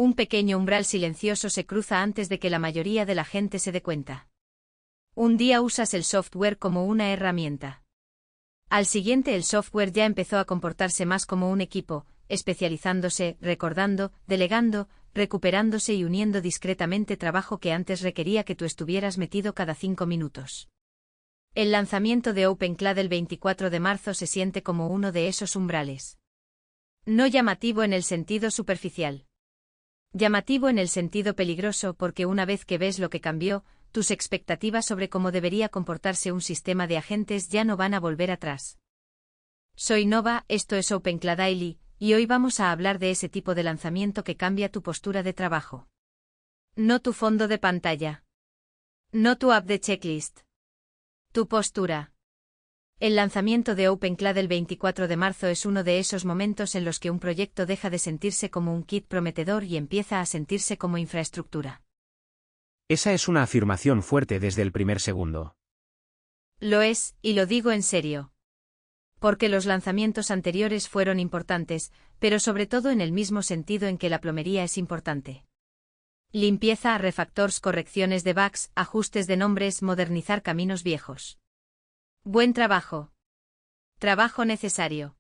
Un pequeño umbral silencioso se cruza antes de que la mayoría de la gente se dé cuenta. Un día usas el software como una herramienta. Al siguiente el software ya empezó a comportarse más como un equipo, especializándose, recordando, delegando, recuperándose y uniendo discretamente trabajo que antes requería que tú estuvieras metido cada 5 minutos. El lanzamiento de OpenCloud el 24 de marzo se siente como uno de esos umbrales. No llamativo en el sentido superficial. Llamativo en el sentido peligroso porque una vez que ves lo que cambió, tus expectativas sobre cómo debería comportarse un sistema de agentes ya no van a volver atrás. Soy Nova, esto es OpenCloud Daily, y hoy vamos a hablar de ese tipo de lanzamiento que cambia tu postura de trabajo. No tu fondo de pantalla. No tu app de checklist. Tu postura. El lanzamiento de OpenCloud el 24 de marzo es uno de esos momentos en los que un proyecto deja de sentirse como un kit prometedor y empieza a sentirse como infraestructura. Esa es una afirmación fuerte desde el primer segundo. Lo es, y lo digo en serio. Porque los lanzamientos anteriores fueron importantes, pero sobre todo en el mismo sentido en que la plomería es importante. Limpieza, refactors, correcciones de bugs, ajustes de nombres, modernizar caminos viejos. Buen trabajo. Trabajo necesario.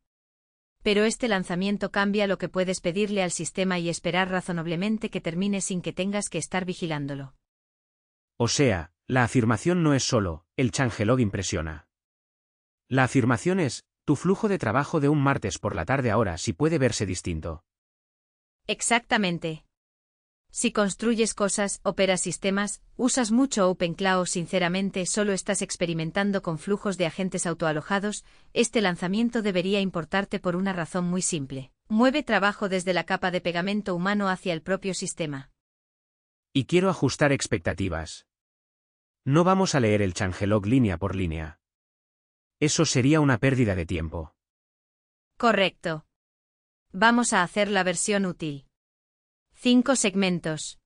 Pero este lanzamiento cambia lo que puedes pedirle al sistema y esperar razonablemente que termine sin que tengas que estar vigilándolo. O sea, la afirmación no es solo, el changelog impresiona. La afirmación es, tu flujo de trabajo de un martes por la tarde ahora sí puede verse distinto. Exactamente. Si construyes cosas, operas sistemas, usas mucho OpenCloud, sinceramente solo estás experimentando con flujos de agentes autoalojados, este lanzamiento debería importarte por una razón muy simple. Mueve trabajo desde la capa de pegamento humano hacia el propio sistema. Y quiero ajustar expectativas. No vamos a leer el changelog línea por línea. Eso sería una pérdida de tiempo. Correcto. Vamos a hacer la versión útil. 5 segmentos.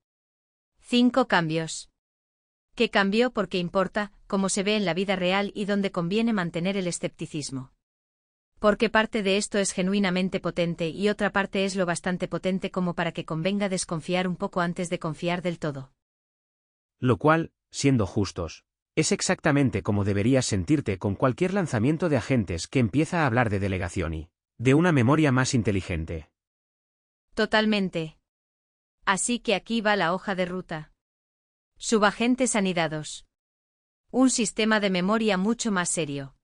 5 cambios. ¿Qué cambió? Porque importa, como se ve en la vida real y donde conviene mantener el escepticismo. Porque parte de esto es genuinamente potente y otra parte es lo bastante potente como para que convenga desconfiar un poco antes de confiar del todo. Lo cual, siendo justos, es exactamente como deberías sentirte con cualquier lanzamiento de agentes que empieza a hablar de delegación y de una memoria más inteligente. Totalmente. Así que aquí va la hoja de ruta. Subagentes anidados. Un sistema de memoria mucho más serio.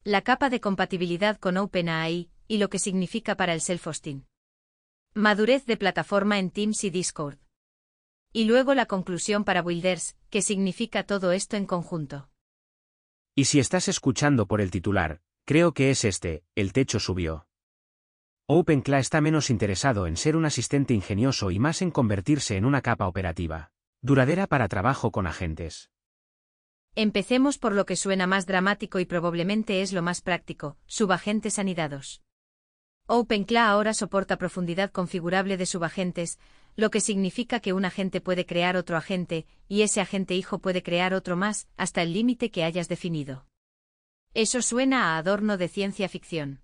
La capa de compatibilidad con OpenAI, y lo que significa para el self-hosting. Madurez de plataforma en Teams y Discord. Y luego la conclusión para Builders, que significa todo esto en conjunto. Y si estás escuchando por el titular, creo que es el techo subió. OpenCloud está menos interesado en ser un asistente ingenioso y más en convertirse en una capa operativa, duradera para trabajo con agentes. Empecemos por lo que suena más dramático y probablemente es lo más práctico, subagentes anidados. OpenCloud ahora soporta profundidad configurable de subagentes, lo que significa que un agente puede crear otro agente, y ese agente hijo puede crear otro más, hasta el límite que hayas definido. Eso suena a adorno de ciencia ficción.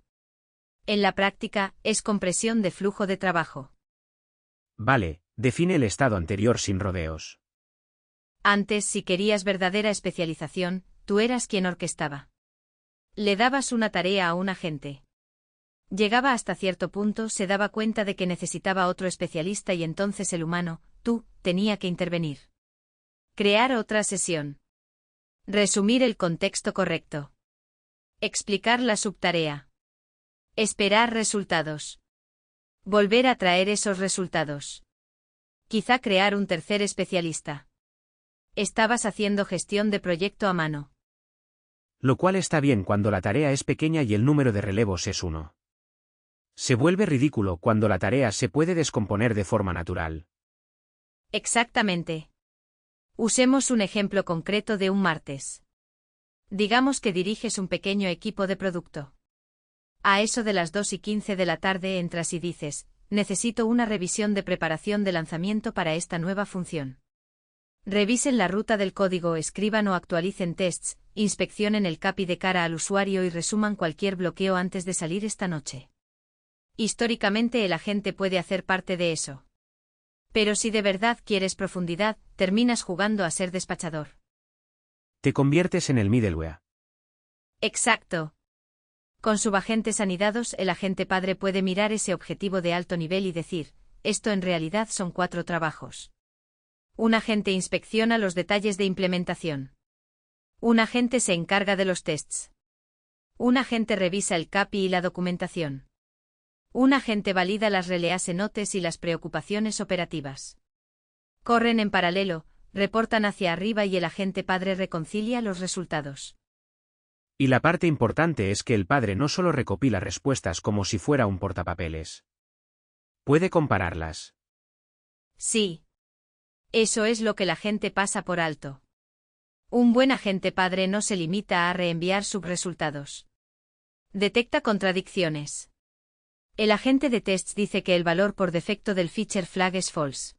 En la práctica, es compresión de flujo de trabajo. Vale, define el estado anterior sin rodeos. Antes, si querías verdadera especialización, tú eras quien orquestaba. Le dabas una tarea a un agente. Llegaba hasta cierto punto, se daba cuenta de que necesitaba otro especialista y entonces el humano, tú, tenía que intervenir. Crear otra sesión. Resumir el contexto correcto. Explicar la subtarea. Esperar resultados. Volver a traer esos resultados. Quizá crear un tercer especialista. Estabas haciendo gestión de proyecto a mano. Lo cual está bien cuando la tarea es pequeña y el número de relevos es 1. Se vuelve ridículo cuando la tarea se puede descomponer de forma natural. Exactamente. Usemos un ejemplo concreto de un martes. Digamos que diriges un pequeño equipo de producto. A eso de las 2:15 de la tarde entras y dices, necesito una revisión de preparación de lanzamiento para esta nueva función. Revisen la ruta del código, escriban o actualicen tests, inspeccionen el KPI de cara al usuario y resuman cualquier bloqueo antes de salir esta noche. Históricamente el agente puede hacer parte de eso. Pero si de verdad quieres profundidad, terminas jugando a ser despachador. Te conviertes en el middleware. Exacto. Con subagentes anidados, el agente padre puede mirar ese objetivo de alto nivel y decir, esto en realidad son 4 trabajos. Un agente inspecciona los detalles de implementación. Un agente se encarga de los tests. Un agente revisa el KPI y la documentación. Un agente valida las release notes y las preocupaciones operativas. Corren en paralelo, reportan hacia arriba y el agente padre reconcilia los resultados. Y la parte importante es que el padre no solo recopila respuestas como si fuera un portapapeles. Puede compararlas. Sí. Eso es lo que la gente pasa por alto. Un buen agente padre no se limita a reenviar subresultados. Detecta contradicciones. El agente de tests dice que el valor por defecto del feature flag es false.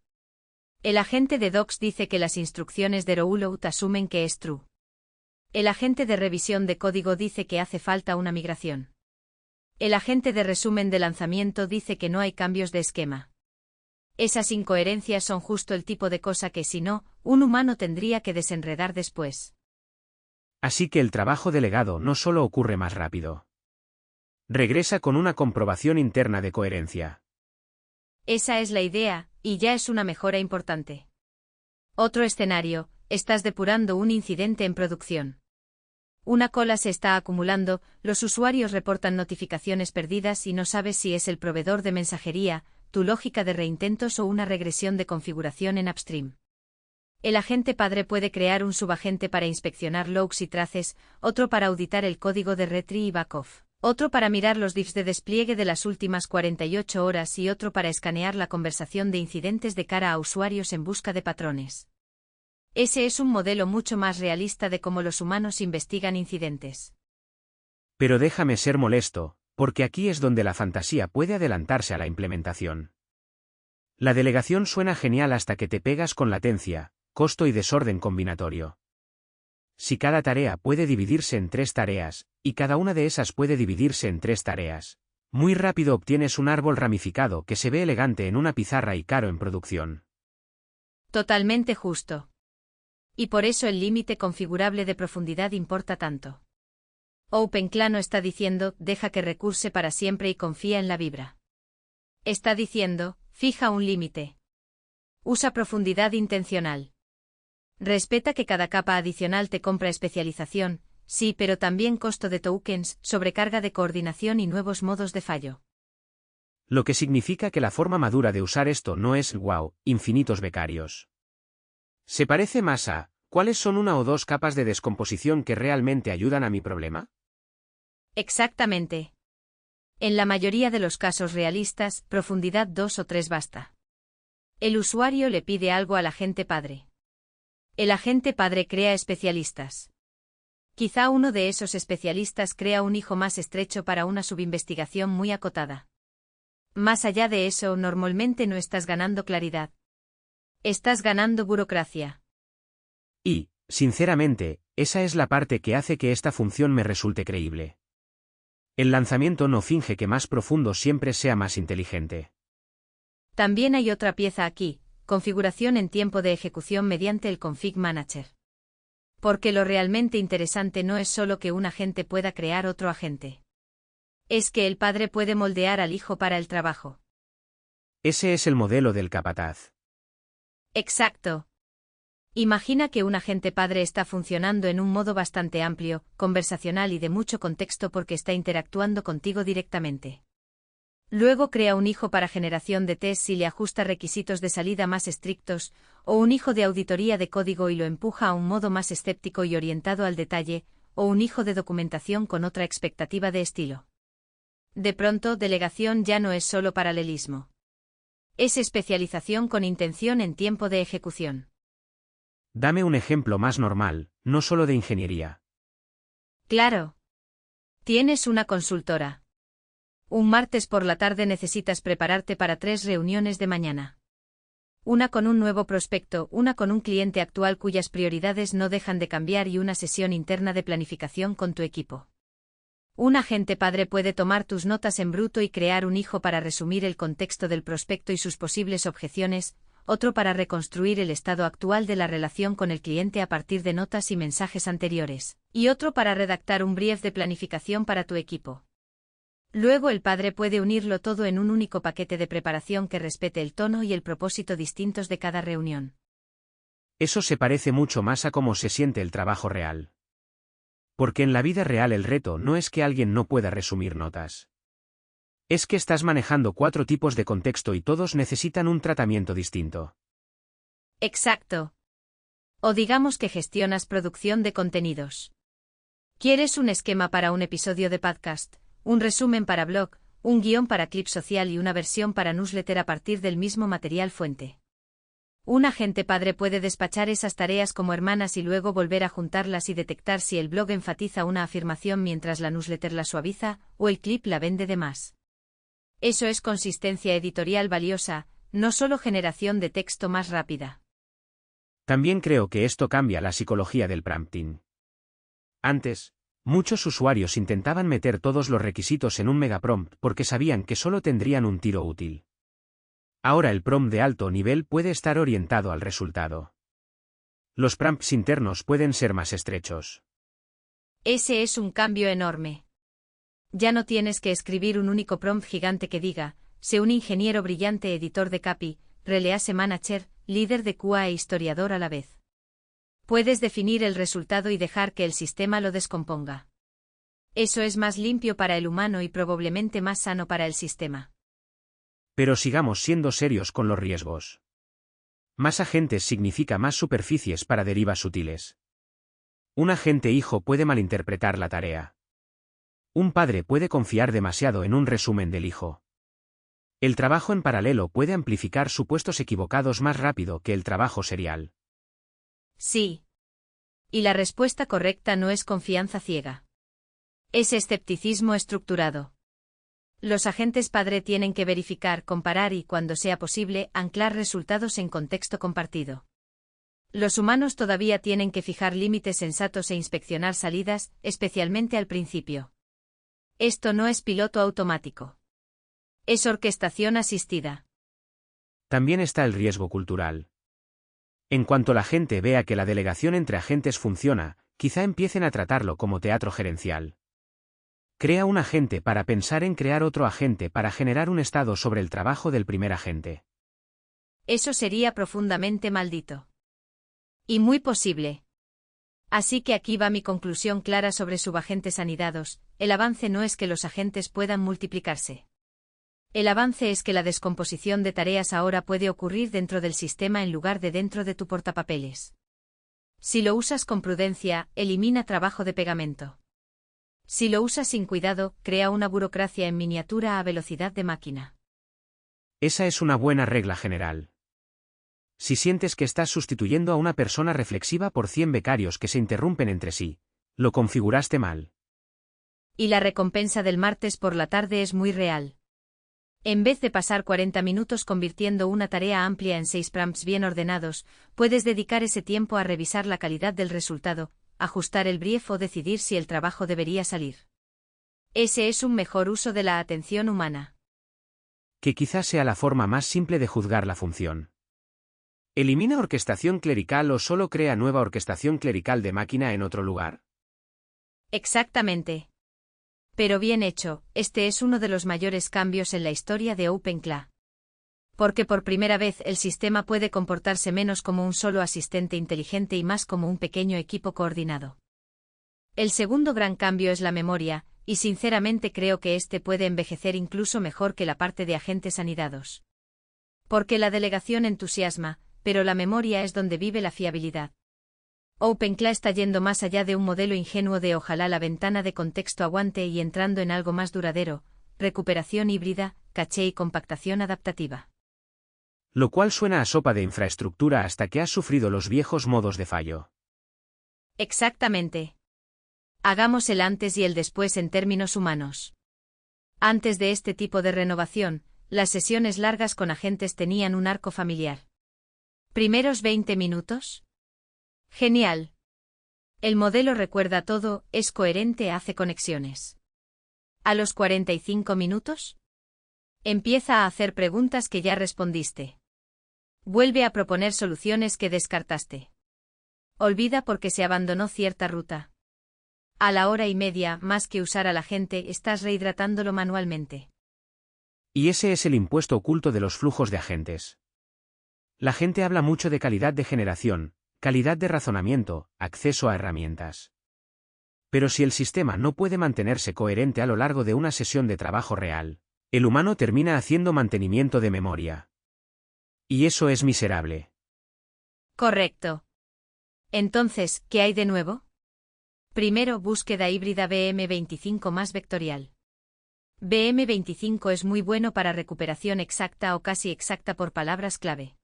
El agente de docs dice que las instrucciones de rollout asumen que es true. El agente de revisión de código dice que hace falta una migración. El agente de resumen de lanzamiento dice que no hay cambios de esquema. Esas incoherencias son justo el tipo de cosa que, si no, un humano tendría que desenredar después. Así que el trabajo delegado no solo ocurre más rápido. Regresa con una comprobación interna de coherencia. Esa es la idea, y ya es una mejora importante. Otro escenario, estás depurando un incidente en producción. Una cola se está acumulando, los usuarios reportan notificaciones perdidas y no sabes si es el proveedor de mensajería, tu lógica de reintentos o una regresión de configuración en upstream. El agente padre puede crear un subagente para inspeccionar logs y traces, otro para auditar el código de retry y backoff, otro para mirar los diffs de despliegue de las últimas 48 horas y otro para escanear la conversación de incidentes de cara a usuarios en busca de patrones. Ese es un modelo mucho más realista de cómo los humanos investigan incidentes. Pero déjame ser molesto, porque aquí es donde la fantasía puede adelantarse a la implementación. La delegación suena genial hasta que te pegas con latencia, costo y desorden combinatorio. Si cada tarea puede dividirse en 3 tareas, y cada una de esas puede dividirse en 3 tareas, muy rápido obtienes un árbol ramificado que se ve elegante en una pizarra y caro en producción. Totalmente justo. Y por eso el límite configurable de profundidad importa tanto. OpenClaw no está diciendo, deja que recurse para siempre y confía en la vibra. Está diciendo, fija un límite. Usa profundidad intencional. Respeta que cada capa adicional te compra especialización, sí, pero también costo de tokens, sobrecarga de coordinación y nuevos modos de fallo. Lo que significa que la forma madura de usar esto no es, wow, infinitos becarios. ¿Se parece más a, cuáles son 1 o 2 capas de descomposición que realmente ayudan a mi problema? Exactamente. En la mayoría de los casos realistas, profundidad 2 o 3 basta. El usuario le pide algo al agente padre. El agente padre crea especialistas. Quizá uno de esos especialistas crea un hijo más estrecho para una subinvestigación muy acotada. Más allá de eso, normalmente no estás ganando claridad. Estás ganando burocracia. Y, sinceramente, esa es la parte que hace que esta función me resulte creíble. El lanzamiento no finge que más profundo siempre sea más inteligente. También hay otra pieza aquí, configuración en tiempo de ejecución mediante el Config Manager. Porque lo realmente interesante no es solo que un agente pueda crear otro agente. Es que el padre puede moldear al hijo para el trabajo. Ese es el modelo del capataz. Exacto. Imagina que un agente padre está funcionando en un modo bastante amplio, conversacional y de mucho contexto porque está interactuando contigo directamente. Luego crea un hijo para generación de tests y le ajusta requisitos de salida más estrictos, o un hijo de auditoría de código y lo empuja a un modo más escéptico y orientado al detalle, o un hijo de documentación con otra expectativa de estilo. De pronto, delegación ya no es solo paralelismo. Es especialización con intención en tiempo de ejecución. Dame un ejemplo más normal, no solo de ingeniería. Claro. Tienes una consultora. Un martes por la tarde necesitas prepararte para 3 reuniones de mañana. Una con un nuevo prospecto, una con un cliente actual cuyas prioridades no dejan de cambiar y una sesión interna de planificación con tu equipo. Un agente padre puede tomar tus notas en bruto y crear un hijo para resumir el contexto del prospecto y sus posibles objeciones, otro para reconstruir el estado actual de la relación con el cliente a partir de notas y mensajes anteriores, y otro para redactar un brief de planificación para tu equipo. Luego el padre puede unirlo todo en un único paquete de preparación que respete el tono y el propósito distintos de cada reunión. Eso se parece mucho más a cómo se siente el trabajo real. Porque en la vida real el reto no es que alguien no pueda resumir notas. Es que estás manejando 4 tipos de contexto y todos necesitan un tratamiento distinto. Exacto. O digamos que gestionas producción de contenidos. ¿Quieres un esquema para un episodio de podcast, un resumen para blog, un guión para clip social y una versión para newsletter a partir del mismo material fuente? Un agente padre puede despachar esas tareas como hermanas y luego volver a juntarlas y detectar si el blog enfatiza una afirmación mientras la newsletter la suaviza, o el clip la vende de más. Eso es consistencia editorial valiosa, no solo generación de texto más rápida. También creo que esto cambia la psicología del prompting. Antes, muchos usuarios intentaban meter todos los requisitos en un megaprompt porque sabían que solo tendrían un tiro útil. Ahora el prompt de alto nivel puede estar orientado al resultado. Los prompts internos pueden ser más estrechos. Ese es un cambio enorme. Ya no tienes que escribir un único prompt gigante que diga, sé un ingeniero brillante editor de copy, release manager, líder de QA e historiador a la vez. Puedes definir el resultado y dejar que el sistema lo descomponga. Eso es más limpio para el humano y probablemente más sano para el sistema. Pero sigamos siendo serios con los riesgos. Más agentes significa más superficies para derivas sutiles. Un agente hijo puede malinterpretar la tarea. Un padre puede confiar demasiado en un resumen del hijo. El trabajo en paralelo puede amplificar supuestos equivocados más rápido que el trabajo serial. Sí. Y la respuesta correcta no es confianza ciega. Es escepticismo estructurado. Los agentes padre tienen que verificar, comparar y, cuando sea posible, anclar resultados en contexto compartido. Los humanos todavía tienen que fijar límites sensatos e inspeccionar salidas, especialmente al principio. Esto no es piloto automático. Es orquestación asistida. También está el riesgo cultural. En cuanto la gente vea que la delegación entre agentes funciona, quizá empiecen a tratarlo como teatro gerencial. Crea un agente para pensar en crear otro agente para generar un estado sobre el trabajo del primer agente. Eso sería profundamente maldito. Y muy posible. Así que aquí va mi conclusión clara sobre subagentes anidados: el avance no es que los agentes puedan multiplicarse. El avance es que la descomposición de tareas ahora puede ocurrir dentro del sistema en lugar de dentro de tu portapapeles. Si lo usas con prudencia, elimina trabajo de pegamento. Si lo usas sin cuidado, crea una burocracia en miniatura a velocidad de máquina. Esa es una buena regla general. Si sientes que estás sustituyendo a una persona reflexiva por 100 becarios que se interrumpen entre sí, lo configuraste mal. Y la recompensa del martes por la tarde es muy real. En vez de pasar 40 minutos convirtiendo una tarea amplia en 6 prompts bien ordenados, puedes dedicar ese tiempo a revisar la calidad del resultado, ajustar el brief o decidir si el trabajo debería salir. Ese es un mejor uso de la atención humana. Que quizás sea la forma más simple de juzgar la función. ¿Elimina orquestación clerical o solo crea nueva orquestación clerical de máquina en otro lugar? Exactamente. Pero bien hecho, este es uno de los mayores cambios en la historia de OpenCLA. Porque por primera vez el sistema puede comportarse menos como un solo asistente inteligente y más como un pequeño equipo coordinado. El segundo gran cambio es la memoria, y sinceramente creo que este puede envejecer incluso mejor que la parte de agentes anidados. Porque la delegación entusiasma, pero la memoria es donde vive la fiabilidad. OpenCLA está yendo más allá de un modelo ingenuo de ojalá la ventana de contexto aguante y entrando en algo más duradero: recuperación híbrida, caché y compactación adaptativa. Lo cual suena a sopa de infraestructura hasta que has sufrido los viejos modos de fallo. Exactamente. Hagamos el antes y el después en términos humanos. Antes de este tipo de renovación, las sesiones largas con agentes tenían un arco familiar. ¿Primeros 20 minutos? Genial. El modelo recuerda todo, es coherente, hace conexiones. ¿A los 45 minutos? Empieza a hacer preguntas que ya respondiste. Vuelve a proponer soluciones que descartaste. Olvida porque se abandonó cierta ruta. A la hora y media, más que usar a la gente, estás rehidratándolo manualmente. Y ese es el impuesto oculto de los flujos de agentes. La gente habla mucho de calidad de generación, calidad de razonamiento, acceso a herramientas. Pero si el sistema no puede mantenerse coherente a lo largo de una sesión de trabajo real, el humano termina haciendo mantenimiento de memoria. Y eso es miserable. Correcto. Entonces, ¿qué hay de nuevo? Primero, búsqueda híbrida BM25 más vectorial. BM25 es muy bueno para recuperación exacta o casi exacta por palabras clave.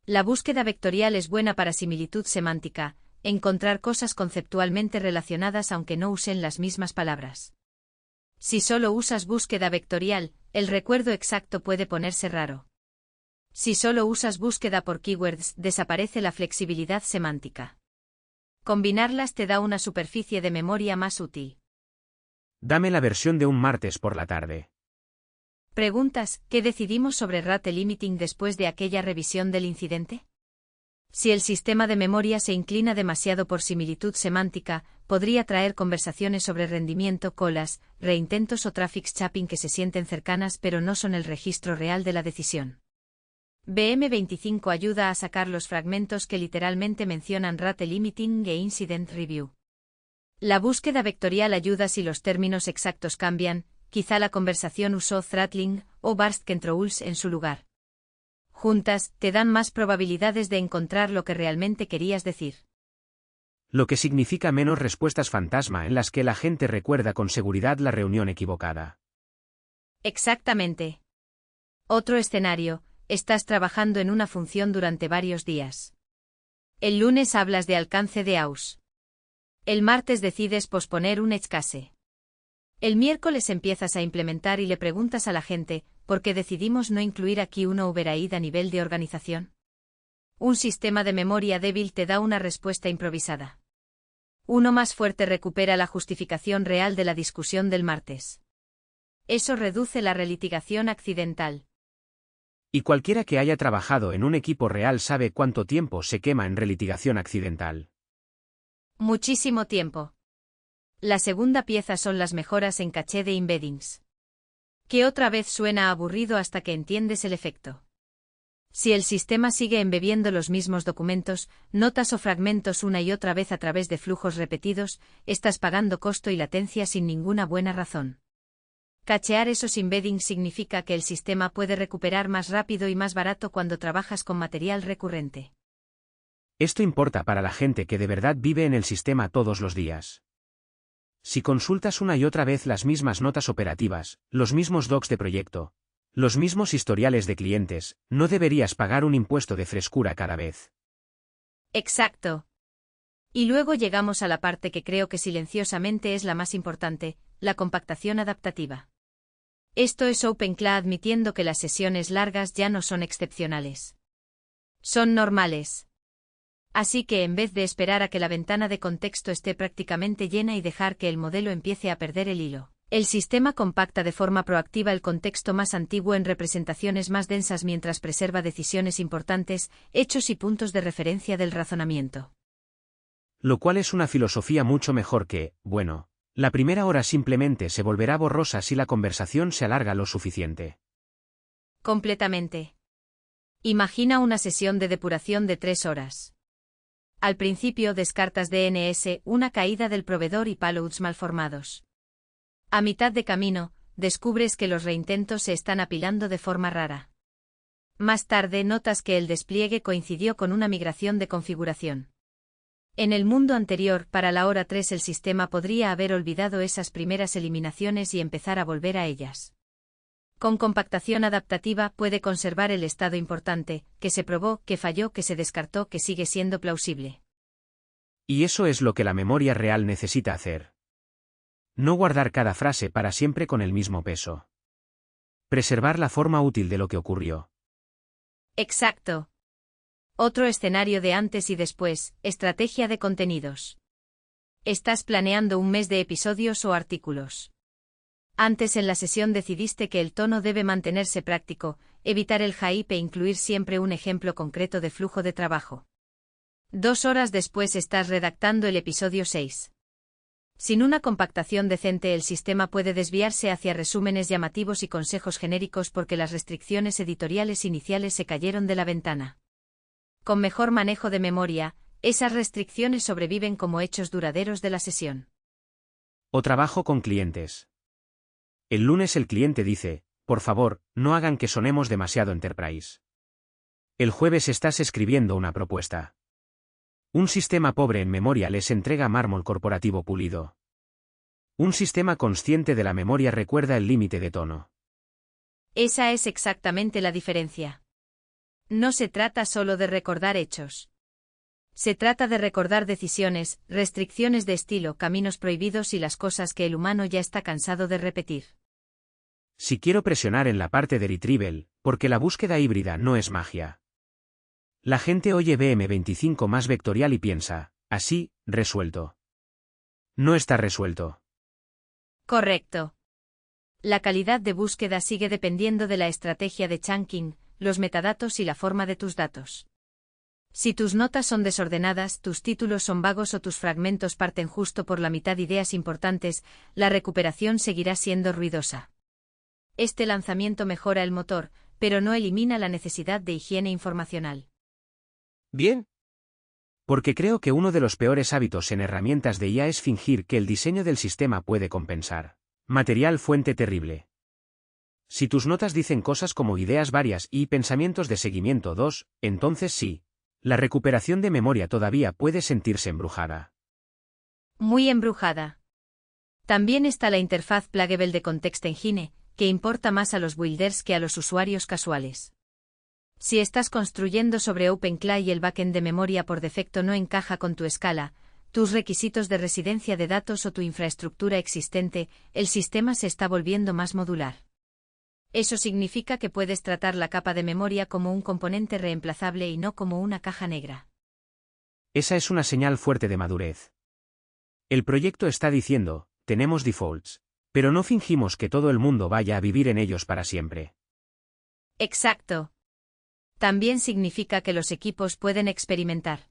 La búsqueda vectorial es buena para similitud semántica, encontrar cosas conceptualmente relacionadas aunque no usen las mismas palabras. Si solo usas búsqueda vectorial, el recuerdo exacto puede ponerse raro. Si solo usas búsqueda por keywords, desaparece la flexibilidad semántica. Combinarlas te da una superficie de memoria más útil. Dame la versión de un martes por la tarde. Preguntas, ¿qué decidimos sobre rate limiting después de aquella revisión del incidente? Si el sistema de memoria se inclina demasiado por similitud semántica, podría traer conversaciones sobre rendimiento, colas, reintentos o traffic shaping que se sienten cercanas pero no son el registro real de la decisión. BM25 ayuda a sacar los fragmentos que literalmente mencionan rate limiting e incident review. La búsqueda vectorial ayuda si los términos exactos cambian, quizá la conversación usó throttling o burst controls en su lugar. Juntas, te dan más probabilidades de encontrar lo que realmente querías decir. Lo que significa menos respuestas fantasma en las que la gente recuerda con seguridad la reunión equivocada. Exactamente. Otro escenario, estás trabajando en una función durante varios días. El lunes hablas de alcance de AUS. El martes decides posponer un edge case. El miércoles empiezas a implementar y le preguntas a la gente, ¿por qué decidimos no incluir aquí una override a nivel de organización? Un sistema de memoria débil te da una respuesta improvisada. Uno más fuerte recupera la justificación real de la discusión del martes. Eso reduce la relitigación accidental. Y cualquiera que haya trabajado en un equipo real sabe cuánto tiempo se quema en relitigación accidental. Muchísimo tiempo. La segunda pieza son las mejoras en caché de embeddings. Que otra vez suena aburrido hasta que entiendes el efecto. Si el sistema sigue embebiendo los mismos documentos, notas o fragmentos una y otra vez a través de flujos repetidos, estás pagando costo y latencia sin ninguna buena razón. Cachear esos embeddings significa que el sistema puede recuperar más rápido y más barato cuando trabajas con material recurrente. Esto importa para la gente que de verdad vive en el sistema todos los días. Si consultas una y otra vez las mismas notas operativas, los mismos docs de proyecto, los mismos historiales de clientes, no deberías pagar un impuesto de frescura cada vez. Exacto. Y luego llegamos a la parte que creo que silenciosamente es la más importante, la compactación adaptativa. Esto es OpenCLA admitiendo que las sesiones largas ya no son excepcionales. Son normales. Así que en vez de esperar a que la ventana de contexto esté prácticamente llena y dejar que el modelo empiece a perder el hilo, el sistema compacta de forma proactiva el contexto más antiguo en representaciones más densas mientras preserva decisiones importantes, hechos y puntos de referencia del razonamiento. Lo cual es una filosofía mucho mejor que, bueno, la primera hora simplemente se volverá borrosa si la conversación se alarga lo suficiente. Completamente. Imagina una sesión de depuración de 3 horas. Al principio descartas DNS, una caída del proveedor y payloads malformados. A mitad de camino, descubres que los reintentos se están apilando de forma rara. Más tarde notas que el despliegue coincidió con una migración de configuración. En el mundo anterior, para la hora 3 el sistema podría haber olvidado esas primeras eliminaciones y empezar a volver a ellas. Con compactación adaptativa puede conservar el estado importante, que se probó, que falló, que se descartó, que sigue siendo plausible. Y eso es lo que la memoria real necesita hacer. No guardar cada frase para siempre con el mismo peso. Preservar la forma útil de lo que ocurrió. Exacto. Otro escenario de antes y después, estrategia de contenidos. Estás planeando un mes de episodios o artículos. Antes en la sesión decidiste que el tono debe mantenerse práctico, Evitar el hype e incluir siempre un ejemplo concreto de flujo de trabajo. 2 horas después estás redactando el episodio 6. Sin una compactación decente, el sistema puede desviarse hacia resúmenes llamativos y consejos genéricos porque las restricciones editoriales iniciales se cayeron de la ventana. Con mejor manejo de memoria, esas restricciones sobreviven como hechos duraderos de la sesión. O trabajo con clientes. El lunes el cliente dice, por favor, no hagan que sonemos demasiado enterprise. El jueves estás escribiendo una propuesta. Un sistema pobre en memoria les entrega mármol corporativo pulido. Un sistema consciente de la memoria recuerda el límite de tono. Esa es exactamente la diferencia. No se trata solo de recordar hechos. Se trata de recordar decisiones, restricciones de estilo, caminos prohibidos y las cosas que el humano ya está cansado de repetir. Si quiero presionar en la parte de retrieval, porque la búsqueda híbrida no es magia. La gente oye BM25 más vectorial y piensa, así, resuelto. No está resuelto. Correcto. La calidad de búsqueda sigue dependiendo de la estrategia de chunking, los metadatos y la forma de tus datos. Si tus notas son desordenadas, tus títulos son vagos o tus fragmentos parten justo por la mitad de ideas importantes, la recuperación seguirá siendo ruidosa. Este lanzamiento mejora el motor, pero no elimina la necesidad de higiene informacional. Bien. Porque creo que uno de los peores hábitos en herramientas de IA es fingir que el diseño del sistema puede compensar. Material fuente terrible. Si tus notas dicen cosas como ideas varias y pensamientos de seguimiento 2, entonces sí. La recuperación de memoria todavía puede sentirse embrujada. Muy embrujada. También está la interfaz Pluggable de Context Engine, que importa más a los builders que a los usuarios casuales. Si estás construyendo sobre OpenCLA y el backend de memoria por defecto no encaja con tu escala, tus requisitos de residencia de datos o tu infraestructura existente, el sistema se está volviendo más modular. Eso significa que puedes tratar la capa de memoria como un componente reemplazable y no como una caja negra. Esa es una señal fuerte de madurez. El proyecto está diciendo, tenemos defaults, pero no fingimos que todo el mundo vaya a vivir en ellos para siempre. Exacto. También significa que los equipos pueden experimentar.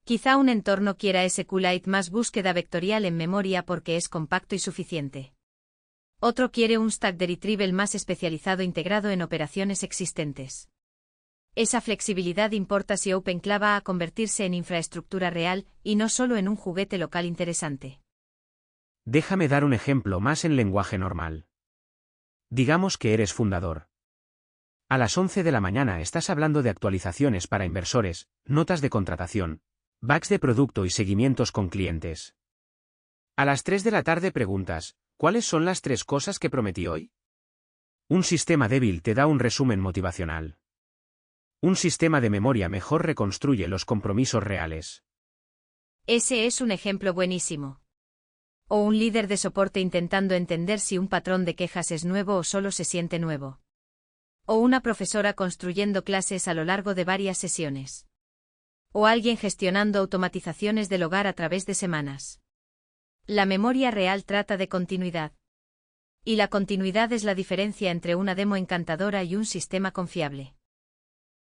Quizá un entorno quiera SQLite más búsqueda vectorial en memoria porque es compacto y suficiente. Otro quiere un stack de retrieval más especializado integrado en operaciones existentes. Esa flexibilidad importa si OpenCLA va a convertirse en infraestructura real y no solo en un juguete local interesante. Déjame dar un ejemplo más en lenguaje normal. Digamos que eres fundador. A las 11 de la mañana estás hablando de actualizaciones para inversores, notas de contratación, bugs de producto y seguimientos con clientes. A las 3 de la tarde preguntas, ¿cuáles son las 3 cosas que prometí hoy? Un sistema débil te da un resumen motivacional. Un sistema de memoria mejor reconstruye los compromisos reales. Ese es un ejemplo buenísimo. O un líder de soporte intentando entender si un patrón de quejas es nuevo o solo se siente nuevo. O una profesora construyendo clases a lo largo de varias sesiones. O alguien gestionando automatizaciones del hogar a través de semanas. La memoria real trata de continuidad. Y la continuidad es la diferencia entre una demo encantadora y un sistema confiable.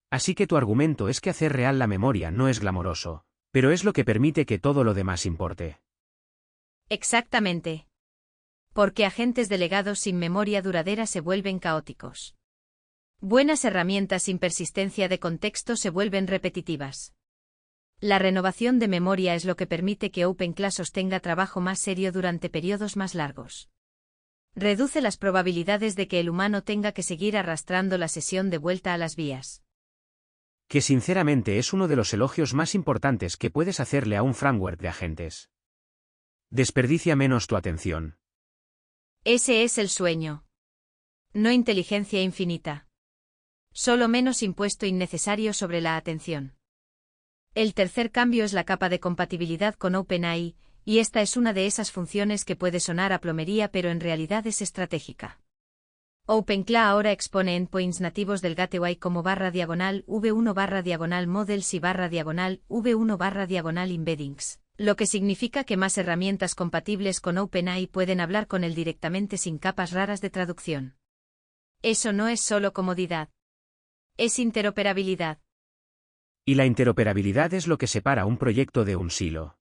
Así que tu argumento es que hacer real la memoria no es glamoroso, pero es lo que permite que todo lo demás importe. Exactamente. Porque agentes delegados sin memoria duradera se vuelven caóticos. Buenas herramientas sin persistencia de contexto se vuelven repetitivas. La renovación de memoria es lo que permite que OpenCLA sostenga trabajo más serio durante periodos más largos. Reduce las probabilidades de que el humano tenga que seguir arrastrando la sesión de vuelta a las vías. Que sinceramente es uno de los elogios más importantes que puedes hacerle a un framework de agentes. Desperdicia menos tu atención. Ese es el sueño. No inteligencia infinita. Solo menos impuesto innecesario sobre la atención. El tercer cambio es la capa de compatibilidad con OpenAI, y esta es una de esas funciones que puede sonar a plomería pero en realidad es estratégica. OpenCLA ahora expone endpoints nativos del gateway como /v1/models y /v1/embeddings, lo que significa que más herramientas compatibles con OpenAI pueden hablar con él directamente sin capas raras de traducción. Eso no es solo comodidad. Es interoperabilidad. Y la interoperabilidad es lo que separa un proyecto de un silo.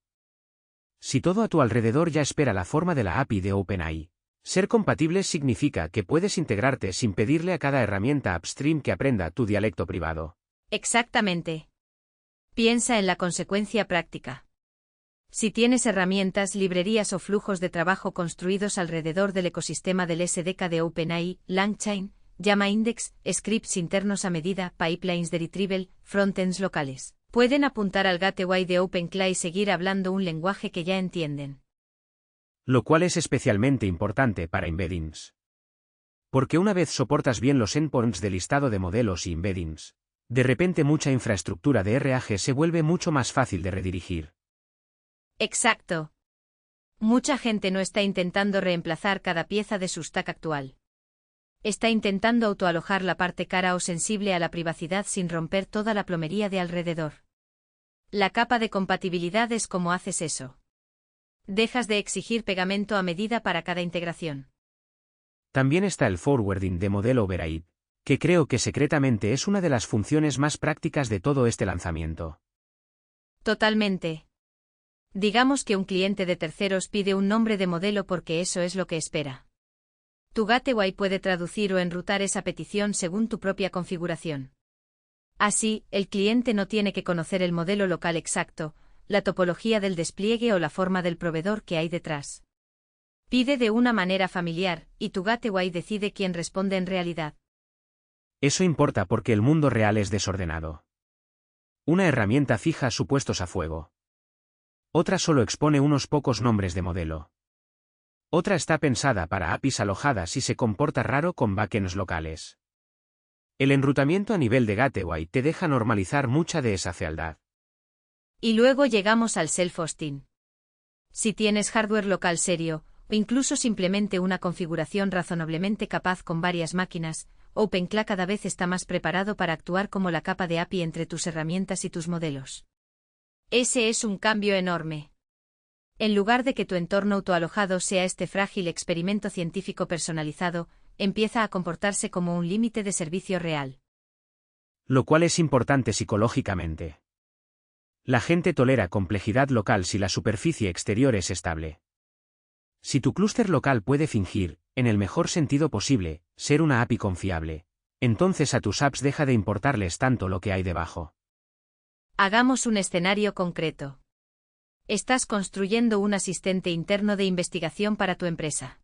Si todo a tu alrededor ya espera la forma de la API de OpenAI, ser compatible significa que puedes integrarte sin pedirle a cada herramienta upstream que aprenda tu dialecto privado. Exactamente. Piensa en la consecuencia práctica. Si tienes herramientas, librerías o flujos de trabajo construidos alrededor del ecosistema del SDK de OpenAI, LangChain, Llama Index, scripts internos a medida, pipelines de retrieval, frontends locales, pueden apuntar al gateway de OpenClaw y seguir hablando un lenguaje que ya entienden. Lo cual es especialmente importante para embeddings. Porque una vez soportas bien los endpoints de listado de modelos y embeddings, de repente mucha infraestructura de RAG se vuelve mucho más fácil de redirigir. Exacto. Mucha gente no está intentando reemplazar cada pieza de su stack actual. Está intentando autoalojar la parte cara o sensible a la privacidad sin romper toda la plomería de alrededor. La capa de compatibilidad es cómo haces eso. Dejas de exigir pegamento a medida para cada integración. También está el forwarding de modelo override, que creo que secretamente es una de las funciones más prácticas de todo este lanzamiento. Totalmente. Digamos que un cliente de terceros pide un nombre de modelo porque eso es lo que espera. Tu gateway puede traducir o enrutar esa petición según tu propia configuración. Así, el cliente no tiene que conocer el modelo local exacto, la topología del despliegue o la forma del proveedor que hay detrás. Pide de una manera familiar, y tu gateway decide quién responde en realidad. Eso importa porque el mundo real es desordenado. Una herramienta fija supuestos a fuego. Otra solo expone unos pocos nombres de modelo. Otra está pensada para APIs alojadas y se comporta raro con backends locales. El enrutamiento a nivel de gateway te deja normalizar mucha de esa fealdad. Y luego llegamos al self-hosting. Si tienes hardware local serio, o incluso simplemente una configuración razonablemente capaz con varias máquinas, OpenClaw cada vez está más preparado para actuar como la capa de API entre tus herramientas y tus modelos. Ese es un cambio enorme. En lugar de que tu entorno autoalojado sea este frágil experimento científico personalizado, empieza a comportarse como un límite de servicio real. Lo cual es importante psicológicamente. La gente tolera complejidad local si la superficie exterior es estable. Si tu clúster local puede fingir, en el mejor sentido posible, ser una API confiable, entonces a tus apps deja de importarles tanto lo que hay debajo. Hagamos un escenario concreto. Estás construyendo un asistente interno de investigación para tu empresa.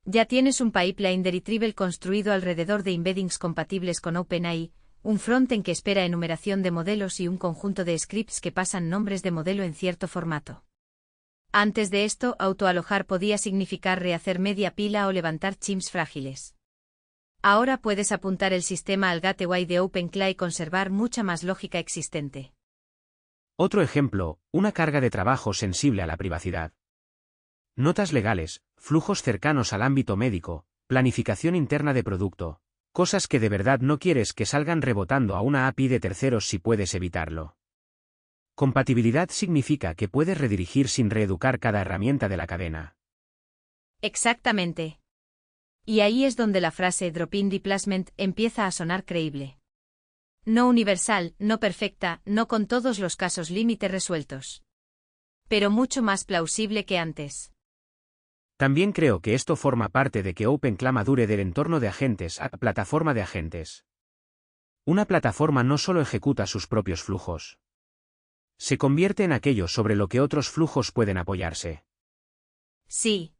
Ya tienes un pipeline de retrieval construido alrededor de embeddings compatibles con OpenAI, un frontend que espera enumeración de modelos y un conjunto de scripts que pasan nombres de modelo en cierto formato. Antes de esto, autoalojar podía significar rehacer media pila o levantar chimps frágiles. Ahora puedes apuntar el sistema al gateway de OpenClaw y conservar mucha más lógica existente. Otro ejemplo, una carga de trabajo sensible a la privacidad. Notas legales, flujos cercanos al ámbito médico, planificación interna de producto, cosas que de verdad no quieres que salgan rebotando a una API de terceros si puedes evitarlo. Compatibilidad significa que puedes redirigir sin reeducar cada herramienta de la cadena. Exactamente. Y ahí es donde la frase drop-in replacement empieza a sonar creíble. No universal, no perfecta, no con todos los casos límite resueltos. Pero mucho más plausible que antes. También creo que esto forma parte de que OpenClaw madure del entorno de agentes a plataforma de agentes. Una plataforma no solo ejecuta sus propios flujos. Se convierte en aquello sobre lo que otros flujos pueden apoyarse. Sí.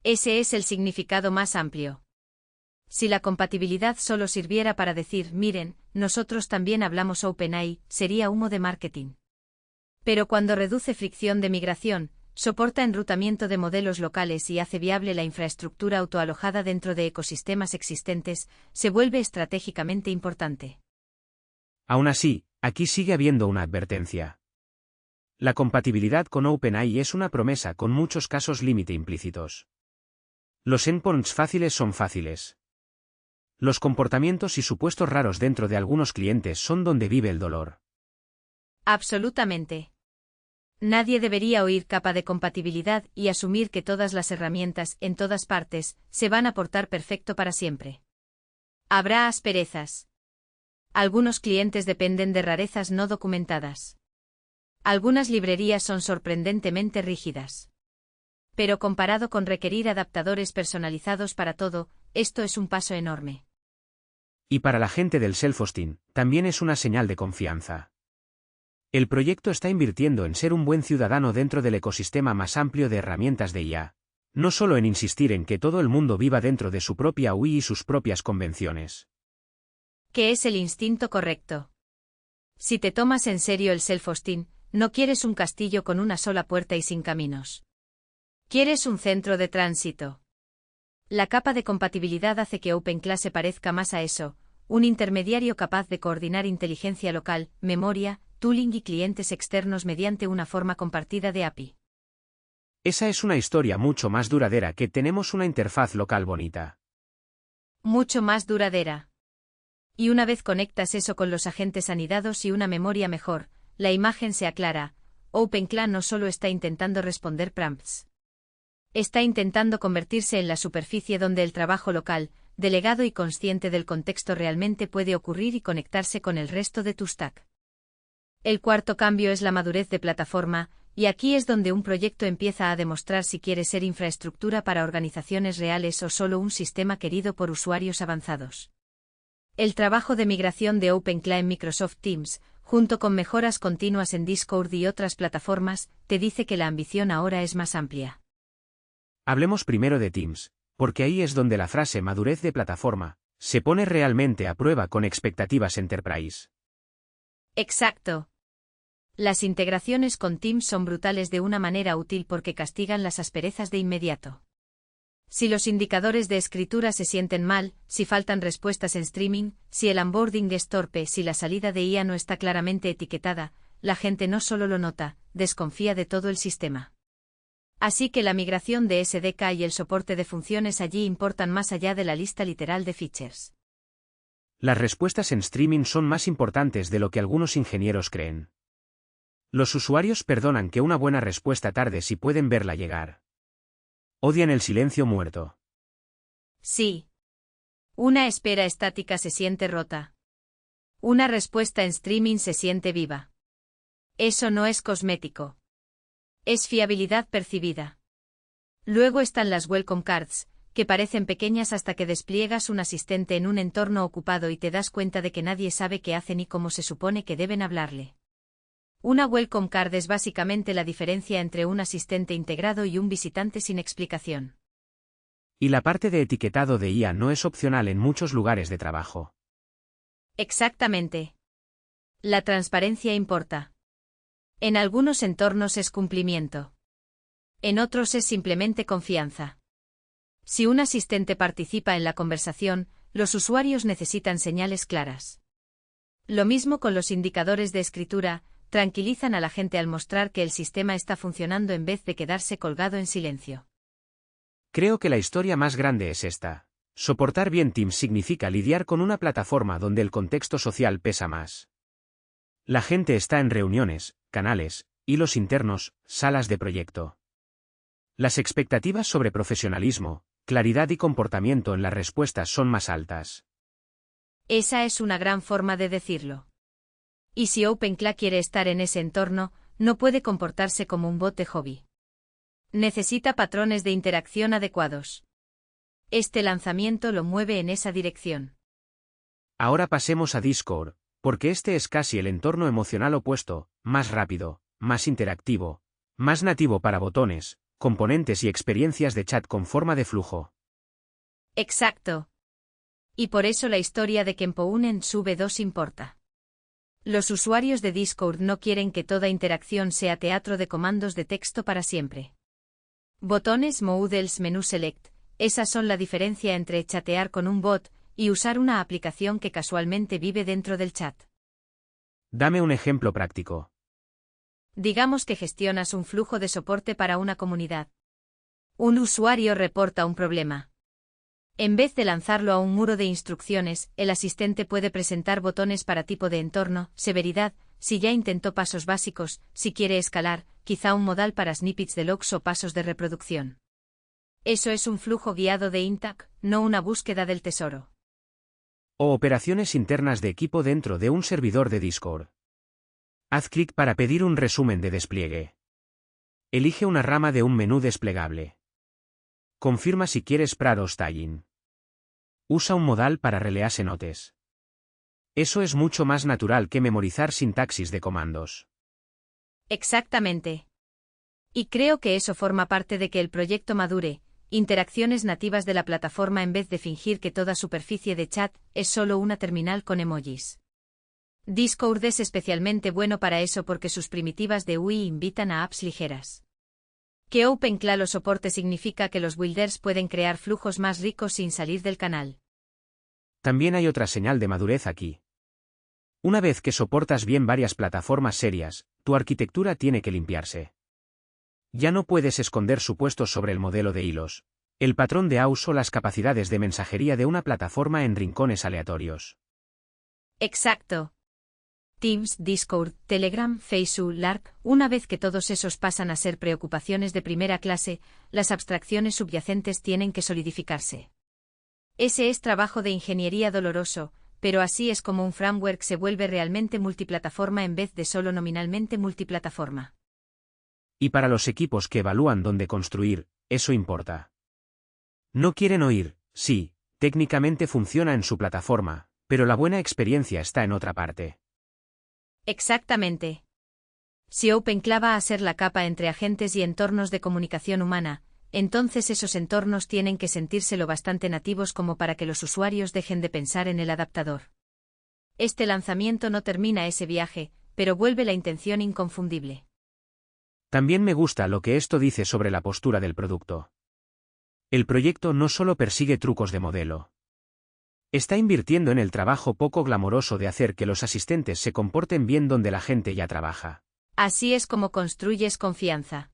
Ese es el significado más amplio. Si la compatibilidad solo sirviera para decir, miren, nosotros también hablamos OpenAI, sería humo de marketing. Pero cuando reduce fricción de migración, soporta enrutamiento de modelos locales y hace viable la infraestructura autoalojada dentro de ecosistemas existentes, se vuelve estratégicamente importante. Aún así, aquí sigue habiendo una advertencia. La compatibilidad con OpenAI es una promesa con muchos casos límite implícitos. Los endpoints fáciles son fáciles. Los comportamientos y supuestos raros dentro de algunos clientes son donde vive el dolor. Absolutamente. Nadie debería oír capa de compatibilidad y asumir que todas las herramientas, en todas partes, se van a portar perfecto para siempre. Habrá asperezas. Algunos clientes dependen de rarezas no documentadas. Algunas librerías son sorprendentemente rígidas. Pero comparado con requerir adaptadores personalizados para todo, esto es un paso enorme. Y para la gente del self-hosting, también es una señal de confianza. El proyecto está invirtiendo en ser un buen ciudadano dentro del ecosistema más amplio de herramientas de IA, no solo en insistir en que todo el mundo viva dentro de su propia UI y sus propias convenciones. ¿Qué es el instinto correcto? Si te tomas en serio el self-hosting, no quieres un castillo con una sola puerta y sin caminos. Quieres un centro de tránsito. La capa de compatibilidad hace que OpenClaw se parezca más a eso, un intermediario capaz de coordinar inteligencia local, memoria, tooling y clientes externos mediante una forma compartida de API. Esa es una historia mucho más duradera que tenemos una interfaz local bonita. Mucho más duradera. Y una vez conectas eso con los agentes anidados y una memoria mejor, la imagen se aclara. OpenClaw no solo está intentando responder prompts. Está intentando convertirse en la superficie donde el trabajo local, delegado y consciente del contexto realmente puede ocurrir y conectarse con el resto de tu stack. El cuarto cambio es la madurez de plataforma, y aquí es donde un proyecto empieza a demostrar si quiere ser infraestructura para organizaciones reales o solo un sistema querido por usuarios avanzados. El trabajo de migración de OpenClaw en Microsoft Teams, junto con mejoras continuas en Discord y otras plataformas, te dice que la ambición ahora es más amplia. Hablemos primero de Teams, porque ahí es donde la frase madurez de plataforma se pone realmente a prueba con expectativas enterprise. Exacto. Las integraciones con Teams son brutales de una manera útil porque castigan las asperezas de inmediato. Si los indicadores de escritura se sienten mal, si faltan respuestas en streaming, si el onboarding es torpe, si la salida de IA no está claramente etiquetada, la gente no solo lo nota, desconfía de todo el sistema. Así que la migración de SDK y el soporte de funciones allí importan más allá de la lista literal de features. Las respuestas en streaming son más importantes de lo que algunos ingenieros creen. Los usuarios perdonan que una buena respuesta tarde si pueden verla llegar. Odian el silencio muerto. Sí. Una espera estática se siente rota. Una respuesta en streaming se siente viva. Eso no es cosmético. Es fiabilidad percibida. Luego están las welcome cards, que parecen pequeñas hasta que despliegas un asistente en un entorno ocupado y te das cuenta de que nadie sabe qué hacen y cómo se supone que deben hablarle. Una welcome card es básicamente la diferencia entre un asistente integrado y un visitante sin explicación. Y la parte de etiquetado de IA no es opcional en muchos lugares de trabajo. Exactamente. La transparencia importa. En algunos entornos es cumplimiento. En otros es simplemente confianza. Si un asistente participa en la conversación, los usuarios necesitan señales claras. Lo mismo con los indicadores de escritura, tranquilizan a la gente al mostrar que el sistema está funcionando en vez de quedarse colgado en silencio. Creo que la historia más grande es esta. Soportar bien Teams significa lidiar con una plataforma donde el contexto social pesa más. La gente está en reuniones, canales, hilos internos, salas de proyecto. Las expectativas sobre profesionalismo, claridad y comportamiento en las respuestas son más altas. Esa es una gran forma de decirlo. Y si OpenClaw quiere estar en ese entorno, no puede comportarse como un bot de hobby. Necesita patrones de interacción adecuados. Este lanzamiento lo mueve en esa dirección. Ahora pasemos a Discord, porque este es casi el entorno emocional opuesto, más rápido, más interactivo, más nativo para botones, componentes y experiencias de chat con forma de flujo. Exacto. Y por eso la historia de Kempounen sube 2 importa. Los usuarios de Discord no quieren que toda interacción sea teatro de comandos de texto para siempre. Botones, modals, menú select, esas son la diferencia entre chatear con un bot y usar una aplicación que casualmente vive dentro del chat. Dame un ejemplo práctico. Digamos que gestionas un flujo de soporte para una comunidad. Un usuario reporta un problema. En vez de lanzarlo a un muro de instrucciones, el asistente puede presentar botones para tipo de entorno, severidad, si ya intentó pasos básicos, si quiere escalar, quizá un modal para snippets de logs o pasos de reproducción. Eso es un flujo guiado de Intac, no una búsqueda del tesoro. o operaciones internas de equipo dentro de un servidor de Discord. Haz clic para pedir un resumen de despliegue. Elige una rama de un menú desplegable. Confirma si quieres Prad o Staging. Usa un modal para release notes. Eso es mucho más natural que memorizar sintaxis de comandos. Exactamente. Y creo que eso forma parte de que el proyecto madure, interacciones nativas de la plataforma en vez de fingir que toda superficie de chat es solo una terminal con emojis. Discord es especialmente bueno para eso porque sus primitivas de UI invitan a apps ligeras. Que OpenClaw lo soporte significa que los builders pueden crear flujos más ricos sin salir del canal. También hay otra señal de madurez aquí. Una vez que soportas bien varias plataformas serias, tu arquitectura tiene que limpiarse. Ya no puedes esconder supuestos sobre el modelo de hilos, el patrón de AUS o las capacidades de mensajería de una plataforma en rincones aleatorios. Exacto. Teams, Discord, Telegram, Facebook, Lark, una vez que todos esos pasan a ser preocupaciones de primera clase, las abstracciones subyacentes tienen que solidificarse. Ese es trabajo de ingeniería doloroso, pero así es como un framework se vuelve realmente multiplataforma en vez de solo nominalmente multiplataforma. Y para los equipos que evalúan dónde construir, eso importa. No quieren oír, sí, técnicamente funciona en su plataforma, pero la buena experiencia está en otra parte. Exactamente. Si OpenClaw va a ser la capa entre agentes y entornos de comunicación humana, entonces esos entornos tienen que sentirse lo bastante nativos como para que los usuarios dejen de pensar en el adaptador. Este lanzamiento no termina ese viaje, pero vuelve la intención inconfundible. También me gusta lo que esto dice sobre la postura del producto. El proyecto no solo persigue trucos de modelo. Está invirtiendo en el trabajo poco glamoroso de hacer que los asistentes se comporten bien donde la gente ya trabaja. Así es como construyes confianza.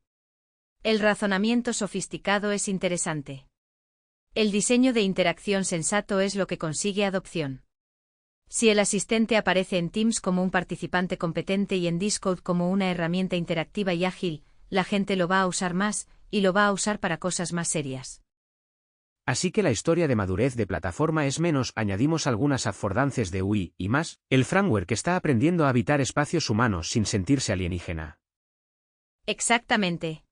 El razonamiento sofisticado es interesante. El diseño de interacción sensato es lo que consigue adopción. Si el asistente aparece en Teams como un participante competente y en Discord como una herramienta interactiva y ágil, la gente lo va a usar más, y lo va a usar para cosas más serias. Así que la historia de madurez de plataforma es menos, añadimos algunas affordances de UI, y más, el framework está aprendiendo a habitar espacios humanos sin sentirse alienígena. Exactamente.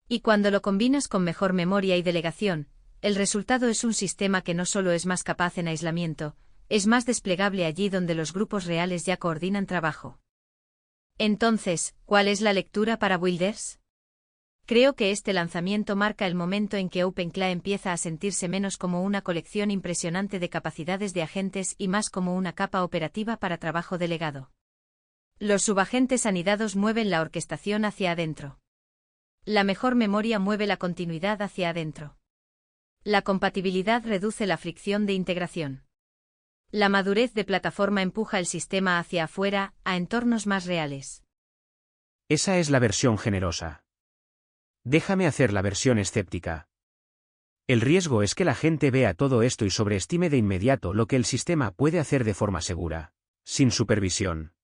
Y cuando lo combinas con mejor memoria y delegación, el resultado es un sistema que no solo es más capaz en aislamiento, es más desplegable allí donde los grupos reales ya coordinan trabajo. Entonces, ¿cuál es la lectura para builders? Creo que este lanzamiento marca el momento en que OpenClaw empieza a sentirse menos como una colección impresionante de capacidades de agentes y más como una capa operativa para trabajo delegado. Los subagentes anidados mueven la orquestación hacia adentro. La mejor memoria mueve la continuidad hacia adentro. La compatibilidad reduce la fricción de integración. La madurez de plataforma empuja el sistema hacia afuera, a entornos más reales. Esa es la versión generosa. Déjame hacer la versión escéptica. El riesgo es que la gente vea todo esto y sobreestime de inmediato lo que el sistema puede hacer de forma segura, sin supervisión.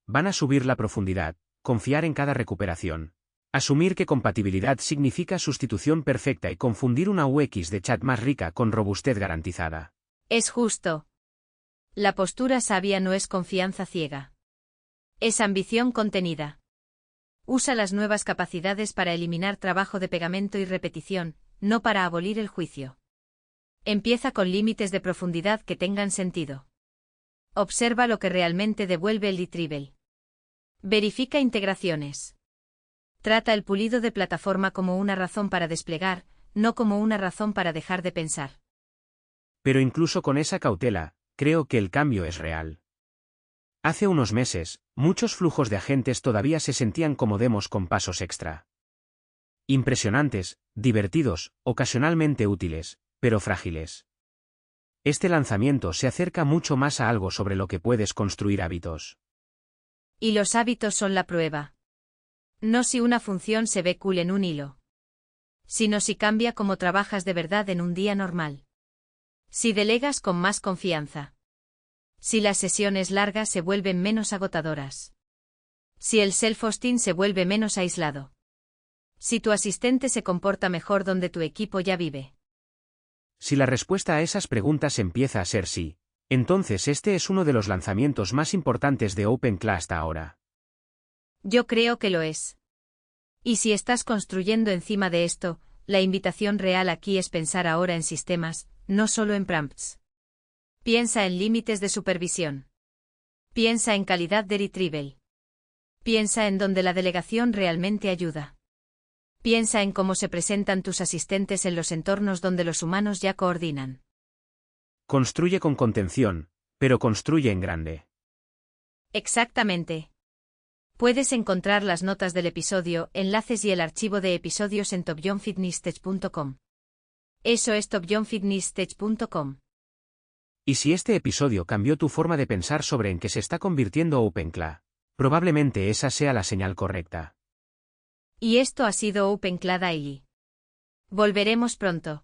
Van a subir la profundidad, confiar en cada recuperación, asumir que compatibilidad significa sustitución perfecta y confundir una UX de chat más rica con robustez garantizada. Es justo. La postura sabia no es confianza ciega. Es ambición contenida. Usa las nuevas capacidades para eliminar trabajo de pegamento y repetición, no para abolir el juicio. Empieza con límites de profundidad que tengan sentido. Observa lo que realmente devuelve el retrieval. Verifica integraciones. Trata el pulido de plataforma como una razón para desplegar, no como una razón para dejar de pensar. Pero incluso con esa cautela, creo que el cambio es real. Hace unos meses, muchos flujos de agentes todavía se sentían como demos con pasos extra. Impresionantes, divertidos, ocasionalmente útiles, pero frágiles. Este lanzamiento se acerca mucho más a algo sobre lo que puedes construir hábitos. Y los hábitos son la prueba. No si una función se ve cool en un hilo. Sino si cambia cómo trabajas de verdad en un día normal. Si delegas con más confianza. Si las sesiones largas se vuelven menos agotadoras. Si el self-hosting se vuelve menos aislado. Si tu asistente se comporta mejor donde tu equipo ya vive. Si la respuesta a esas preguntas empieza a ser sí, Entonces este es uno de los lanzamientos más importantes de OpenClaw hasta ahora. Yo creo que lo es. Y si estás construyendo encima de esto, la invitación real aquí es pensar ahora en sistemas, no solo en prompts. Piensa en límites de supervisión. Piensa en calidad de retrieval. Piensa en donde la delegación realmente ayuda. Piensa en cómo se presentan tus asistentes en los entornos donde los humanos ya coordinan. Construye con contención, pero construye en grande. Exactamente. Puedes encontrar las notas del episodio, enlaces y el archivo de episodios en topjohnfitnesstech.com. Eso es topjohnfitnesstech.com. Y si este episodio cambió tu forma de pensar sobre en qué se está convirtiendo OpenClaw, probablemente esa sea la señal correcta. Y esto ha sido OpenClaw Daily. Volveremos pronto.